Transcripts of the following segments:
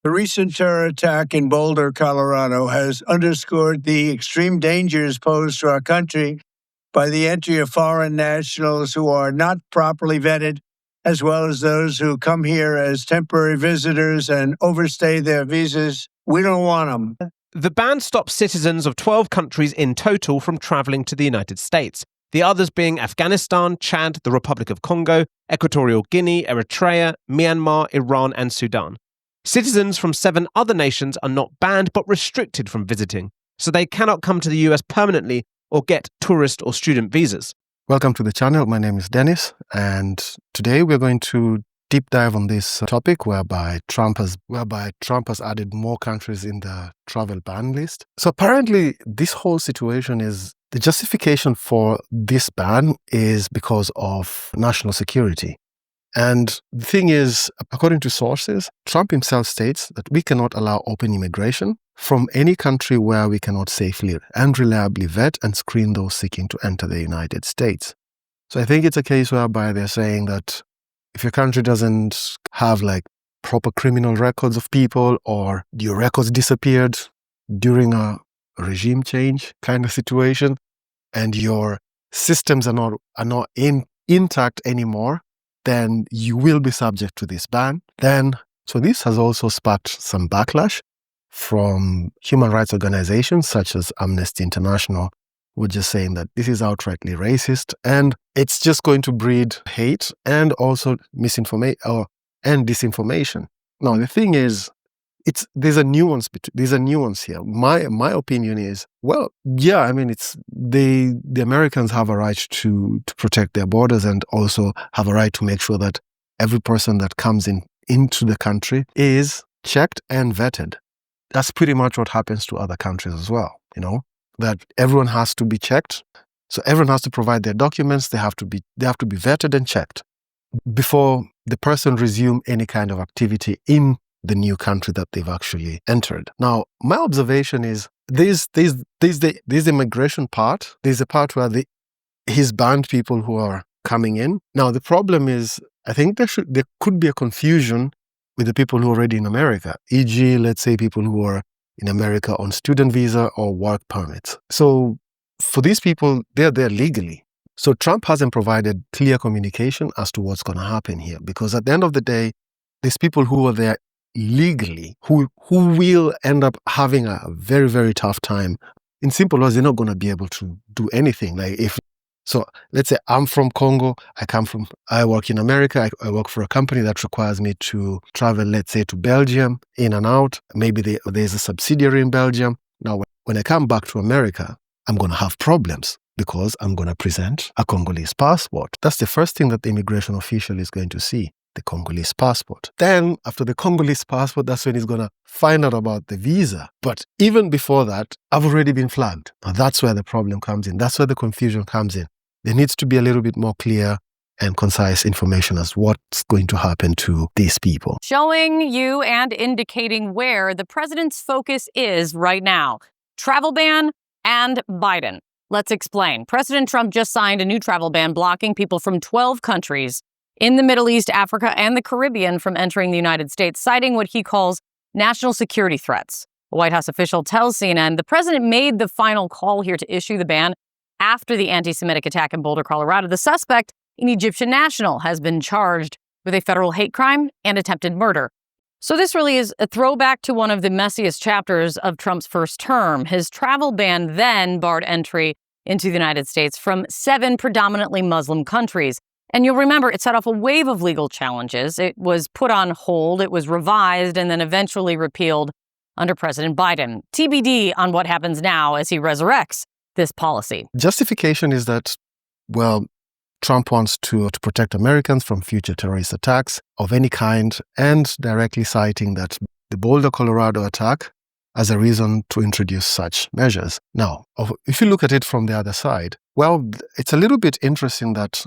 The recent terror attack in Boulder, Colorado, has underscored the extreme dangers posed to our country by the entry of foreign nationals who are not properly vetted, as well as those who come here as temporary visitors and overstay their visas. We don't want them. The ban stops citizens of 12 countries in total from travelling to the United States, the others being Afghanistan, Chad, the Republic of Congo, Equatorial Guinea, Eritrea, Myanmar, Iran, and Sudan. Citizens from 7 other nations are not banned but restricted from visiting, so they cannot come to the US permanently or get tourist or student visas. Welcome to the channel. My name is Dennis, and today we're going to deep dive on this topic whereby Trump has added more countries in the travel ban list. So apparently this whole situation is, the justification for this ban is because of national security. And the thing is, according to sources, Trump himself states that we cannot allow open immigration from any country where we cannot safely and reliably vet and screen those seeking to enter the United States. So I think it's a case whereby they're saying that if your country doesn't have like proper criminal records of people, or your records disappeared during a regime change kind of situation, and your systems are not intact anymore, then you will be subject to this ban. So this has also sparked some backlash from human rights organizations such as Amnesty International, who are just saying that this is outrightly racist and it's just going to breed hate and also misinformation and disinformation. Now the thing is, there's a nuance here. My opinion is, well, yeah, I mean, it's the Americans have a right to protect their borders and also have a right to make sure that every person that comes into the country is checked and vetted. That's pretty much what happens to other countries as well, that everyone has to be checked. So everyone has to provide their documents. They have to be vetted and checked before the person resume any kind of activity in the new country that they've actually entered. Now, my observation is there's the immigration part. There's a part where he's banned people who are coming in. Now, the problem is, I think there could be a confusion with the people who are already in America, e.g., let's say people who are in America on student visa or work permits. So for these people, they're there legally. So Trump hasn't provided clear communication as to what's going to happen here, because at the end of the day, these people who are there legally, who will end up having a very, very tough time. In simple words, they're not going to be able to do anything. So let's say I'm from Congo, I work in America, I work for a company that requires me to travel, let's say, to Belgium, in and out. Maybe there's a subsidiary in Belgium. Now, when I come back to America, I'm going to have problems because I'm going to present a Congolese passport. That's the first thing that the immigration official is going to see, the Congolese passport. Then, after the Congolese passport, that's when he's going to find out about the visa. But even before that, I've already been flagged. Now, that's where the problem comes in. That's where the confusion comes in. There needs to be a little bit more clear and concise information as what's going to happen to these people. Showing you and indicating where the president's focus is right now. Travel ban and Biden. Let's explain. President Trump just signed a new travel ban blocking people from 12 countries in the Middle East, Africa, and the Caribbean from entering the United States, citing what he calls national security threats. A White House official tells CNN the president made the final call here to issue the ban after the anti-Semitic attack in Boulder, Colorado. The suspect, an Egyptian national, has been charged with a federal hate crime and attempted murder. So this really is a throwback to one of the messiest chapters of Trump's first term. His travel ban then barred entry into the United States from 7 predominantly Muslim countries. And you'll remember it set off a wave of legal challenges. It was put on hold, it was revised, and then eventually repealed under President Biden. TBD on what happens now as he resurrects this policy. Justification is that, well, Trump wants to protect Americans from future terrorist attacks of any kind, and directly citing that the Boulder, Colorado attack as a reason to introduce such measures. Now, if you look at it from the other side, well, it's a little bit interesting that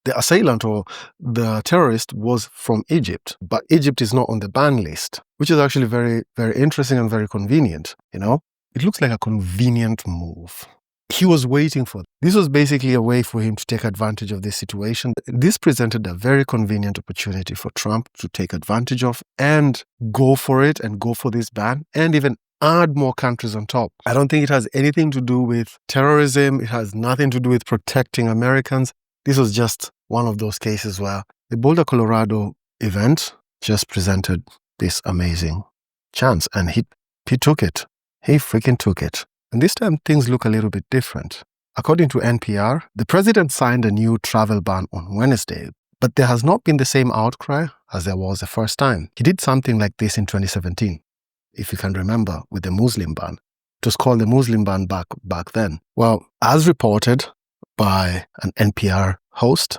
the assailant or the terrorist was from Egypt, but Egypt is not on the ban list, which is actually very, very interesting and very convenient. It looks like a convenient move. he was waiting for. This was basically a way for him to take advantage of this situation. This presented a very convenient opportunity for Trump to take advantage of and go for it and go for this ban and even add more countries on top. I don't think it has anything to do with terrorism. It has nothing to do with protecting Americans. This was just one of those cases where the Boulder, Colorado event just presented this amazing chance, and he took it. He freaking took it. And this time things look a little bit different. According to NPR, the president signed a new travel ban on Wednesday, but there has not been the same outcry as there was the first time. He did something like this in 2017, if you can remember, with the Muslim ban. It was called the Muslim ban back then. Well, as reported by an NPR host,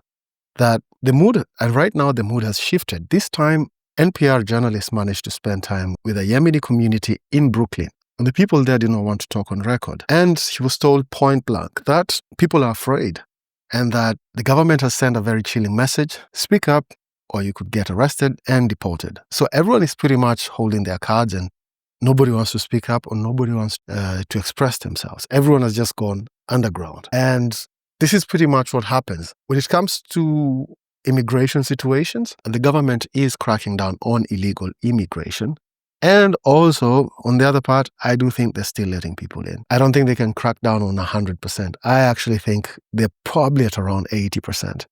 that the mood, and right now the mood has shifted. This time, NPR journalists managed to spend time with a Yemeni community in Brooklyn. And the people there did not want to talk on record. And he was told point blank that people are afraid and that the government has sent a very chilling message: speak up or you could get arrested and deported. So everyone is pretty much holding their cards and nobody wants to speak up or nobody wants to express themselves. Everyone has just gone underground. And this is pretty much what happens. When it comes to immigration situations, the government is cracking down on illegal immigration. And also, on the other part, I do think they're still letting people in. I don't think they can crack down on 100%. I actually think they're probably at around 80%.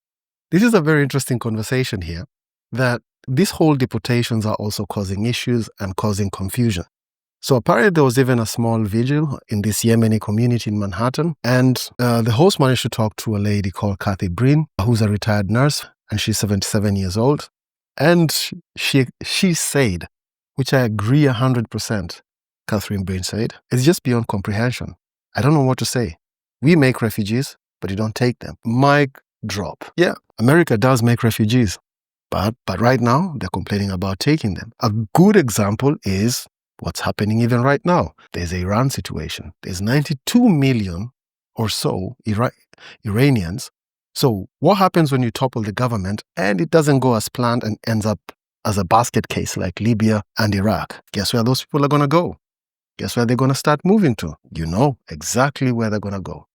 This is a very interesting conversation here, that these whole deportations are also causing issues and causing confusion. So apparently there was even a small vigil in this Yemeni community in Manhattan, and the host managed to talk to a lady called Kathy Breen, who's a retired nurse, and she's 77 years old. And she said, which I agree 100%, Catherine Breen said, it's just beyond comprehension. I don't know what to say. We make refugees, but you don't take them. Mic drop. Yeah, America does make refugees, but right now they're complaining about taking them. A good example is what's happening even right now. There's the Iran situation. There's 92 million or so Iranians. So what happens when you topple the government and it doesn't go as planned and ends up as a basket case like Libya and Iraq? Guess where those people are going to go? Guess where they're going to start moving to? You know exactly where they're going to go.